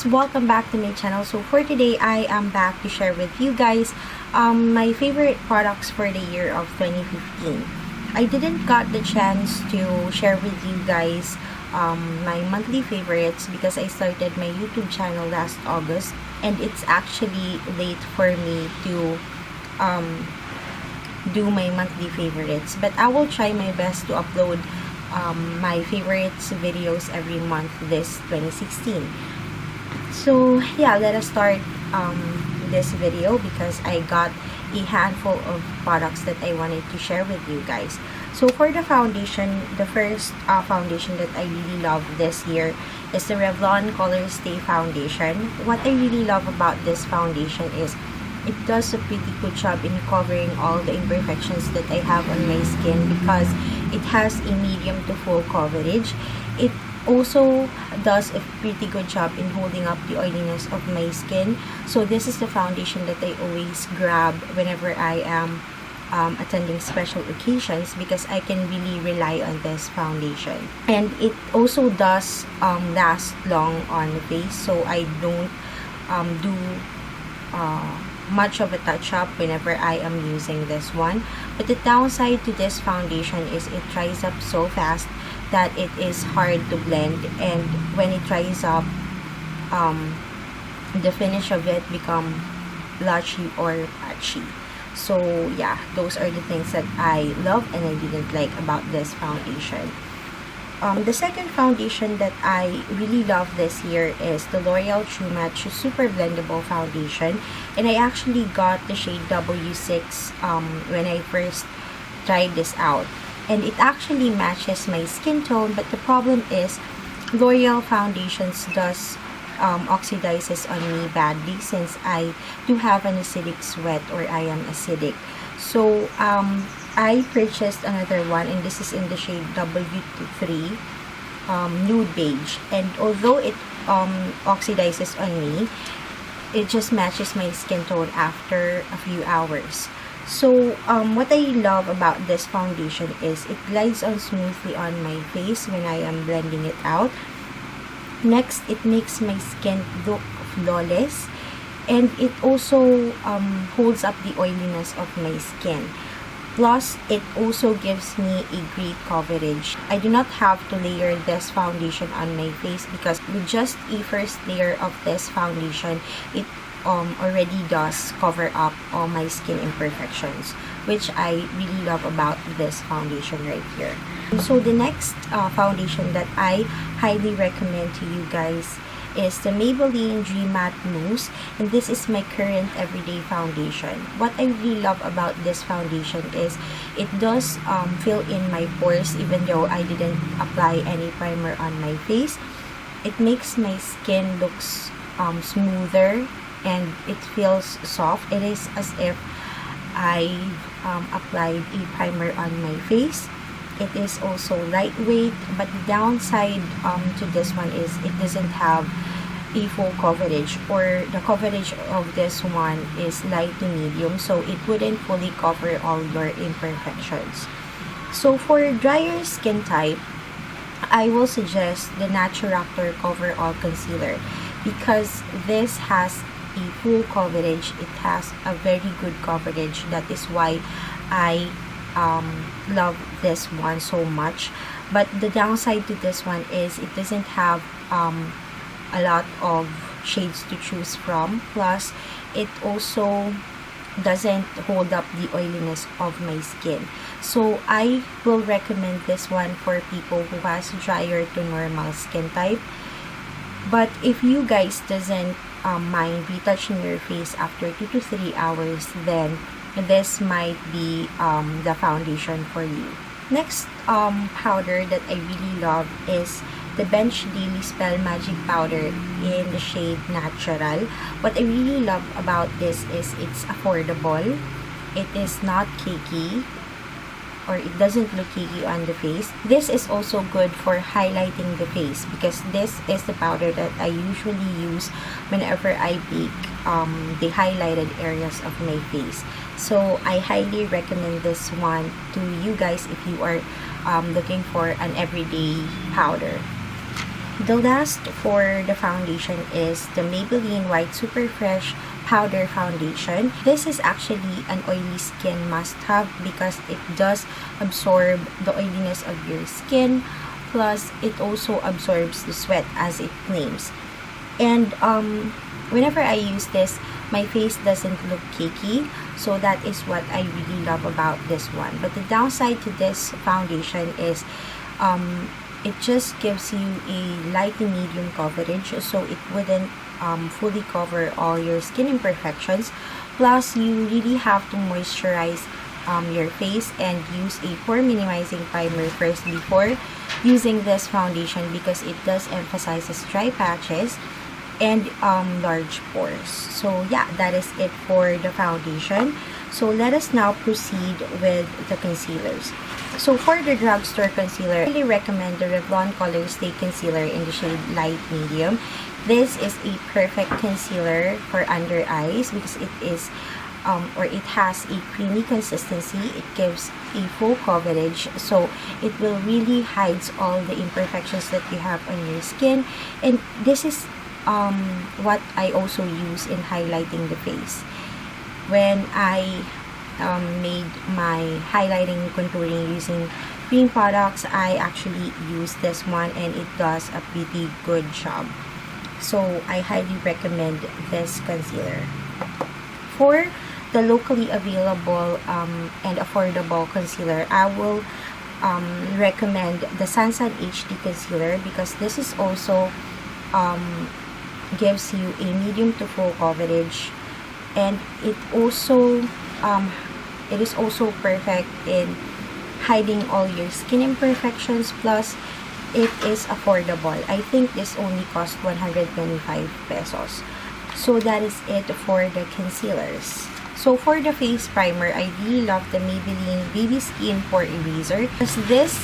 guys, welcome back to my channel. So for today, I am back to share with you guys my favorite products for the year of 2015. I didn't got the chance to share with you guys my monthly favorites because I started my YouTube channel last August, and it's actually late for me to do my monthly favorites, but I will try my best to upload my favorites videos every month this 2016. So yeah, let us start this video because I got a handful of products that I wanted to share with you guys. So for the foundation, the first foundation that I really love this year is the Revlon Colorstay Foundation. What I really love about this foundation is it does a pretty good job in covering all the imperfections that I have on my skin because it has a medium to full coverage. It also does a pretty good job in holding up the oiliness of my skin. So this is the foundation that I always grab whenever I am attending special occasions because I can really rely on this foundation. And it also does last long on the face, so I don't do much of a touch-up whenever I am using this one. But the downside to this foundation is it dries up so fast that it is hard to blend, and when it dries up, the finish of it become blotchy or patchy. So yeah, those are the things that I love and I didn't like about this foundation. The second foundation that I really love this year is the L'Oreal True Match Super Blendable Foundation, and I actually got the shade W6 when I first tried this out, and it actually matches my skin tone. But the problem is L'Oreal foundations does oxidizes on me badly since I do have an acidic sweat, or I am acidic. So I purchased another one, and this is in the shade W3 nude beige, and although it oxidizes on me, it just matches my skin tone after a few hours. So what I love about this foundation is it glides on smoothly on my face when I am blending it out. Next, it makes my skin look flawless, and it also holds up the oiliness of my skin. Plus, it also gives me a great coverage. I do not have to layer this foundation on my face because with just a first layer of this foundation, it already does cover up all my skin imperfections, which I really love about this foundation right here. So the next foundation that I highly recommend to you guys is the Maybelline Dream Matte Mousse, and this is my current everyday foundation. What I really love about this foundation is it does fill in my pores even though I didn't apply any primer on my face. It makes my skin looks smoother, and it feels soft. It is as if I applied a primer on my face. It is also lightweight, but the downside to this one is it doesn't have a full coverage, or the coverage of this one is light to medium, so it wouldn't fully cover all your imperfections. So for drier skin type, I will suggest the Naturactor Cover All Concealer because this has a full coverage. It has a very good coverage. That is why I love this one so much. But the downside to this one is it doesn't have a lot of shades to choose from, plus it also doesn't hold up the oiliness of my skin. So I will recommend this one for people who has drier to normal skin type. But if you guys doesn't mind retouching your face after 2 to 3 hours, then this might be the foundation for you. Next powder that I really love is the Bench Daily Spell Magic Powder in the shade Natural. What I really love about this is it's affordable. It is not cakey, or it doesn't look cakey on the face. This is also good for highlighting the face because this is the powder that I usually use whenever I bake the highlighted areas of my face. So I highly recommend this one to you guys if you are looking for an everyday powder. The last for the foundation is the Maybelline White Superfresh Powder Foundation. This is actually an oily skin must-have because it does absorb the oiliness of your skin, plus it also absorbs the sweat as it claims. And whenever I use this, my face doesn't look cakey, so that is what I really love about this one. But the downside to this foundation is it just gives you a light to medium coverage, so it wouldn't fully cover all your skin imperfections. Plus, you really have to moisturize your face and use a pore minimizing primer first before using this foundation, because it does emphasize dry patches and large pores. So yeah, that is it for the foundation. So let us now proceed with the concealers. So for the drugstore concealer, I really recommend the Revlon Colorstay Concealer in the shade Light Medium. This is a perfect concealer for under eyes because it is it has a creamy consistency. It gives a full coverage, so it will really hides all the imperfections that you have on your skin. And this is what I also use in highlighting the face. When I made my highlighting contouring using cream products, I actually use this one and it does a pretty good job. So I highly recommend this concealer. For the locally available and affordable concealer, I will recommend the San HD Concealer because this is also gives you a medium to full coverage, and it is also perfect in hiding all your skin imperfections, plus it is affordable. I think this only cost 125 pesos. So that is it for the concealers. So for the face primer, I really love the Maybelline Baby Skin Pore Eraser because this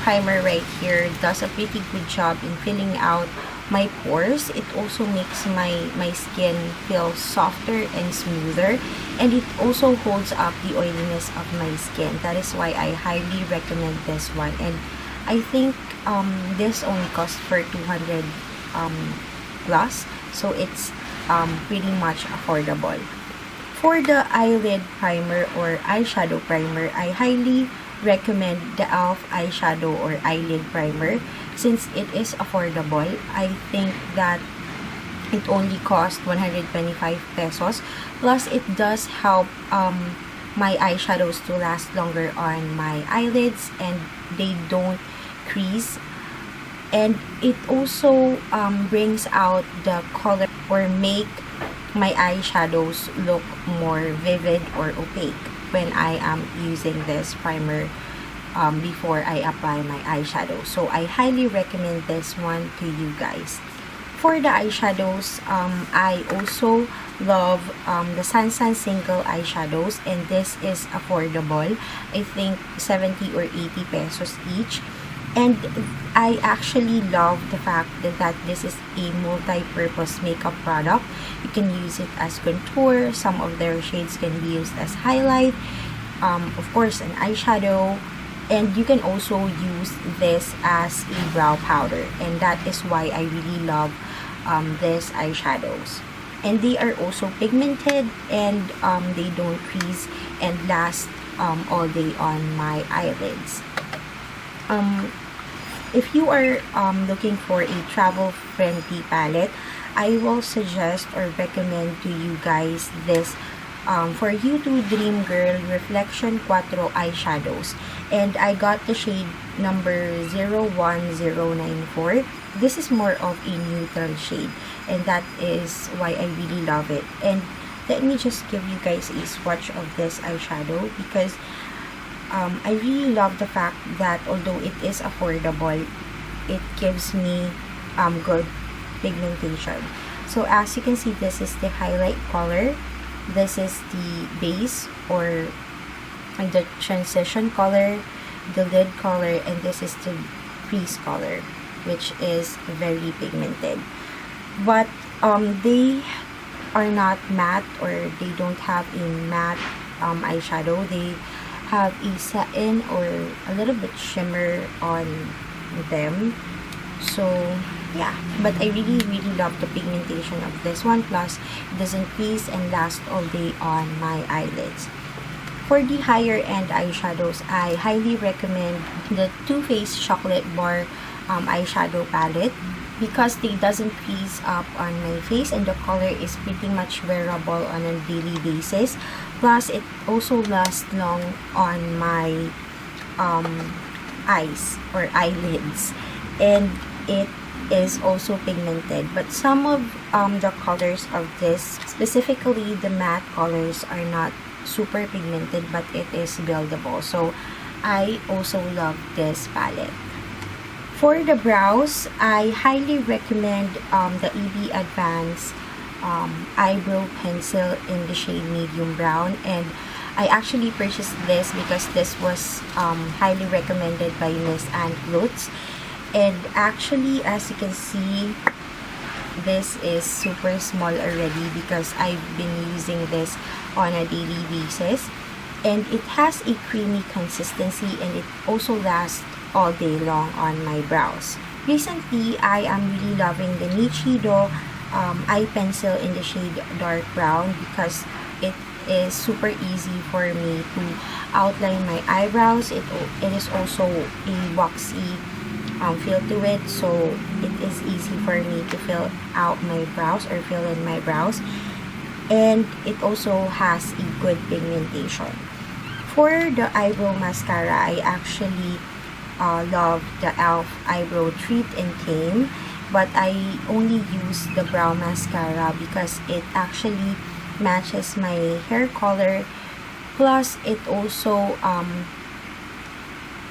primer right here does a pretty good job in filling out my pores. It also makes my skin feel softer and smoother, and it also holds up the oiliness of my skin. That is why I highly recommend this one, and I think this only costs for 200 plus, so it's pretty much affordable. For the eyelid primer or eyeshadow primer, I highly recommend the e.l.f. eyeshadow or eyelid primer since it is affordable. I think that it only costs 125 pesos, plus it does help my eyeshadows to last longer on my eyelids and they don't crease, and it also brings out the color or make my eyeshadows look more vivid or opaque when I am using this primer before I apply my eyeshadow. So I highly recommend this one to you guys. For the eyeshadows, I also love the San Single Eyeshadows, and this is affordable. I think 70 or 80 pesos each. And I actually love the fact that this is a multi-purpose makeup product. You can use it as contour. Some of their shades can be used as highlight. Of course, an eyeshadow. And you can also use this as a brow powder. And that is why I really love these eyeshadows. And they are also pigmented, and they don't crease and last all day on my eyelids. If you are looking for a travel-friendly palette, I will suggest or recommend to you guys this For You to Dream Girl Reflection Quattro eyeshadows. And I got the shade number 01094. This is more of a neutral shade, and that is why I really love it. And let me just give you guys a swatch of this eyeshadow because I really love the fact that although it is affordable, it gives me good pigmentation. So as you can see, this is the highlight color, this is the base or the transition color, the lid color, and this is the crease color, which is very pigmented. But they are not matte, or they don't have a matte eyeshadow. They have a satin or a little bit shimmer on them. So yeah, but I really love the pigmentation of this one. Plus, it doesn't crease and last all day on my eyelids. For the higher end eyeshadows, I highly recommend the Too Faced Chocolate Bar eyeshadow palette because they doesn't crease up on my face and the color is pretty much wearable on a daily basis. Plus, it also lasts long on my eyes or eyelids, and it is also pigmented. But some of the colors of this, specifically the matte colors, are not super pigmented, but it is buildable. So I also love this palette. For the brows, I highly recommend the EB Advance eyebrow pencil in the shade medium brown, and I actually purchased this because this was highly recommended by Miss Ann Lutz. And actually, as you can see, this is super small already because I've been using this on a daily basis, and it has a creamy consistency and it also lasts all day long on my brows. Recently, I am really loving the Nichido eye pencil in the shade dark brown because it is super easy for me to outline my eyebrows. It is also a waxy feel to it, so it is easy for me to fill out my brows or fill in my brows, and it also has a good pigmentation. For the eyebrow mascara, I actually love the e.l.f. eyebrow treat and tame, but I only use the brow mascara because it actually matches my hair color, plus it also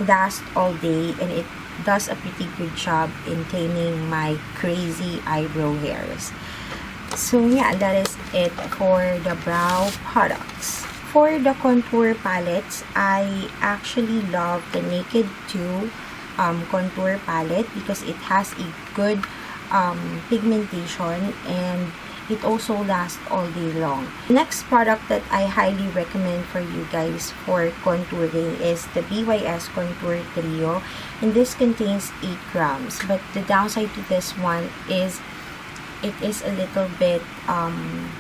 lasts all day and it does a pretty good job in taming my crazy eyebrow hairs. So yeah, that is it for the brow products. For the contour palettes, I actually love the Naked 2 contour palette because it has a good pigmentation and it also lasts all day long. Next product that I highly recommend for you guys for contouring is the BYS Contour Trio, and this contains 8 grams. But the downside to this one is it is a little bit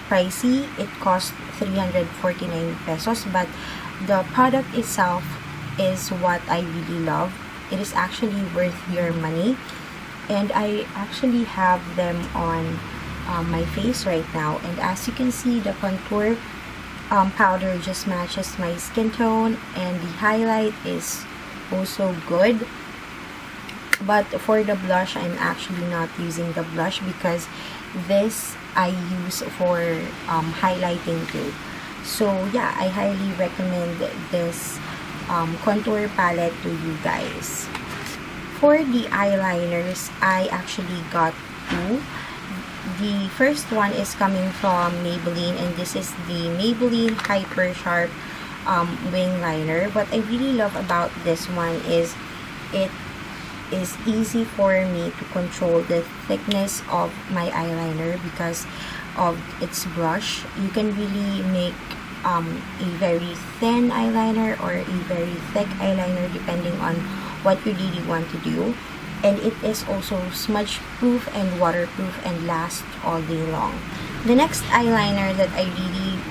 pricey. It costs 349 pesos, but the product itself is what I really love. It is actually worth your money, and I actually have them on my face right now, and as you can see, the contour powder just matches my skin tone, and the highlight is also good. But for the blush, I'm actually not using the blush because this I use for highlighting too. So yeah, I highly recommend this contour palette to you guys. For the eyeliners, I actually got 2. The first one is coming from Maybelline, and this is the Maybelline Hyper Sharp wing liner. What I really love about this one is it is easy for me to control the thickness of my eyeliner because of its brush. You can really make a very thin eyeliner or a very thick eyeliner depending on what you really want to do. And it is also smudge proof and waterproof and lasts all day long. The next eyeliner that I really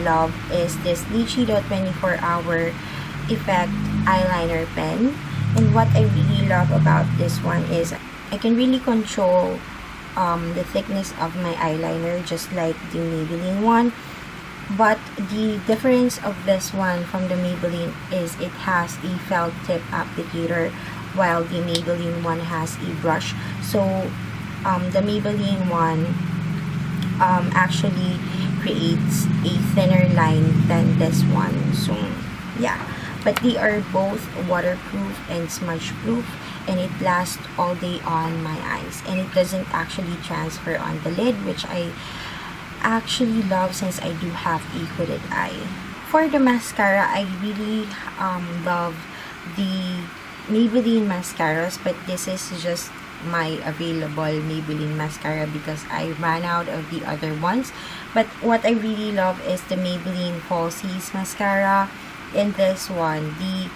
love is this Nichido 24-hour effect eyeliner pen. And what I really love about this one is I can really control the thickness of my eyeliner just like the Maybelline one. But the difference of this one from the Maybelline is it has a felt tip applicator, while the Maybelline one has a brush. So the Maybelline one actually creates a thinner line than this one. So yeah, but they are both waterproof and smudge proof, and it lasts all day on my eyes, and it doesn't actually transfer on the lid, which I actually love since I do have a hooded eye. For the mascara, I really love the Maybelline mascaras, but this is just my available Maybelline mascara because I ran out of the other ones. But what I really love is the Maybelline Falsies mascara. In this one, the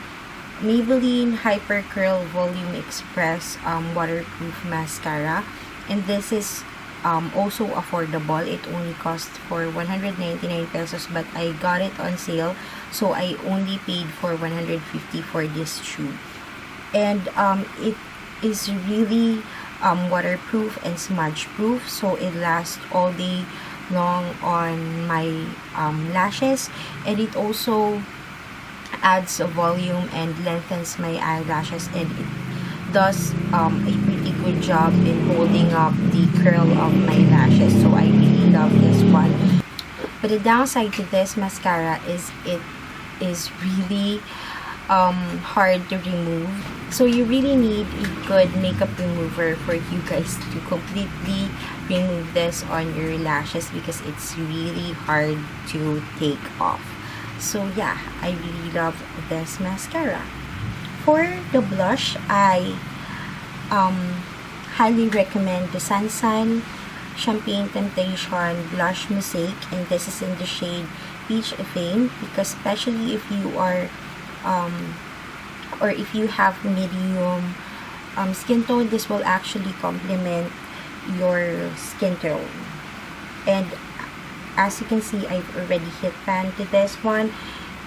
Maybelline Hyper Curl Volume Express waterproof mascara, and this is also affordable. It only cost for 199 pesos, but I got it on sale, so I only paid for 150 for this tube. And it is really waterproof and smudge proof, so it lasts all day long on my lashes, and it also adds a volume and lengthens my eyelashes, and it does a pretty good job in holding up the curl of my lashes. So I really love this one. But the downside to this mascara is it is really hard to remove, so you really need a good makeup remover for you guys to completely remove this on your lashes, because it's really hard to take off. So yeah, I really love this mascara. For the blush, I highly recommend the San Champagne Temptation Blush Mosaic, and this is in the shade Peach Fame, because especially if you are or if you have medium skin tone, this will actually complement your skin tone. And as you can see, I've already hit pan to this one,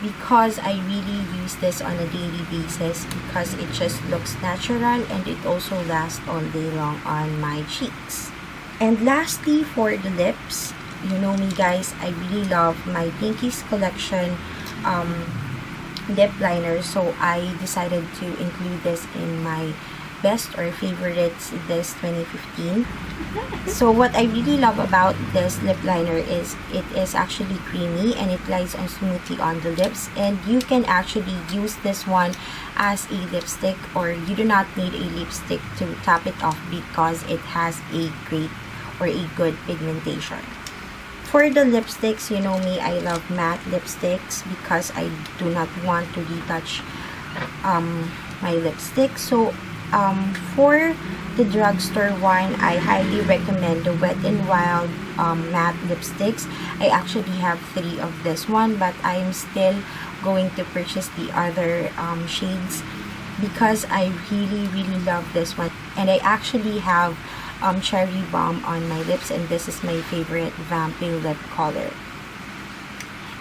because I really use this on a daily basis, because it just looks natural and it also lasts all day long on my cheeks. And lastly, for the lips, you know me guys, I really love my Pinkies collection lip liner, so I decided to include this in my best or favorites this 2015. So what I really love about this lip liner is it is actually creamy and it glides on smoothly on the lips, and you can actually use this one as a lipstick, or you do not need a lipstick to top it off, because it has a great or a good pigmentation. For the lipsticks, you know me, I love matte lipsticks because I do not want to retouch my lipstick. So for the drugstore one, I highly recommend the Wet n Wild matte lipsticks. I actually have 3 of this one, but I'm still going to purchase the other shades, because I really love this one. And I actually have Cherry Bomb on my lips, and this is my favorite vamping lip color.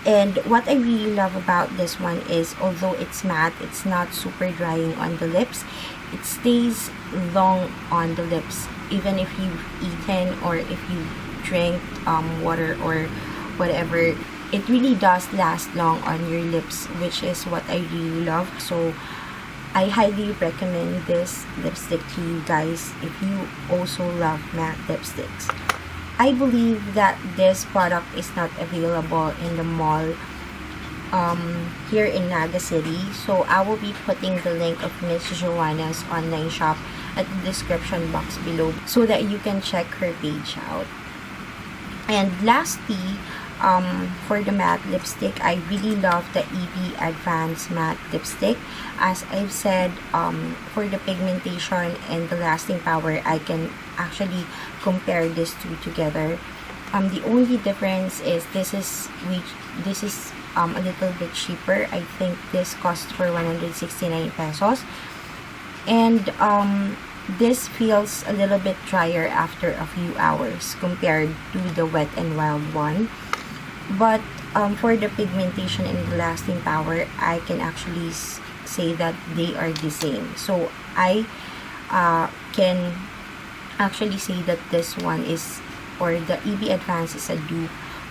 And what I really love about this one is, although it's matte, it's not super drying on the lips. It stays long on the lips, even if you've eaten or if you drank water or whatever. It really does last long on your lips, which is what I really love. So I highly recommend this lipstick to you guys if you also love matte lipsticks. I believe that this product is not available in the mall here in Naga City, so I will be putting the link of Miss Joanna's online shop at the description box below, so that you can check her page out. And lastly, for the matte lipstick, I really love the EB Advanced Matte Lipstick. As I've said, for the pigmentation and the lasting power, I can actually compare these two together. The only difference is this is a little bit cheaper. I think this costs for 169 pesos. And this feels a little bit drier after a few hours compared to the Wet n Wild one. But for the pigmentation and the lasting power, I can actually say that they are the same. So I can actually say that this one is, or the EB Advance is a dupe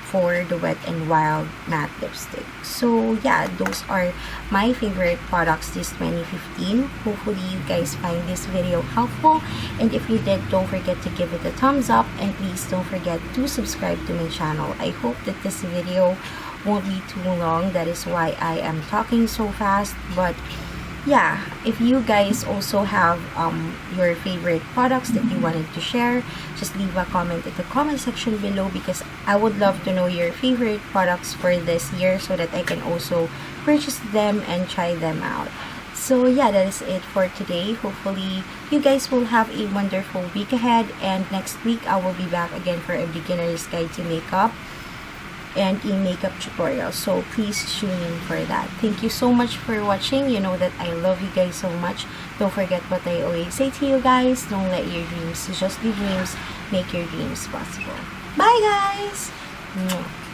for the Wet n Wild matte lipstick. So yeah, those are my favorite products this 2015. Hopefully you guys find this video helpful, and if you did, don't forget to give it a thumbs up, and please don't forget to subscribe to my channel. I hope that this video won't be too long. That is why I am talking so fast. But yeah, if you guys also have your favorite products that you wanted to share, just leave a comment in the comment section below, because I would love to know your favorite products for this year, so that I can also purchase them and try them out. So yeah, that is it for today. Hopefully you guys will have a wonderful week ahead, and next week I will be back again for a beginner's guide to makeup. and a makeup tutorial. So please tune in for that. Thank you so much for watching. You know that I love you guys so much. Don't forget what I always say to you guys. Don't let your dreams just be dreams. Make your dreams possible. Bye guys! Mwah.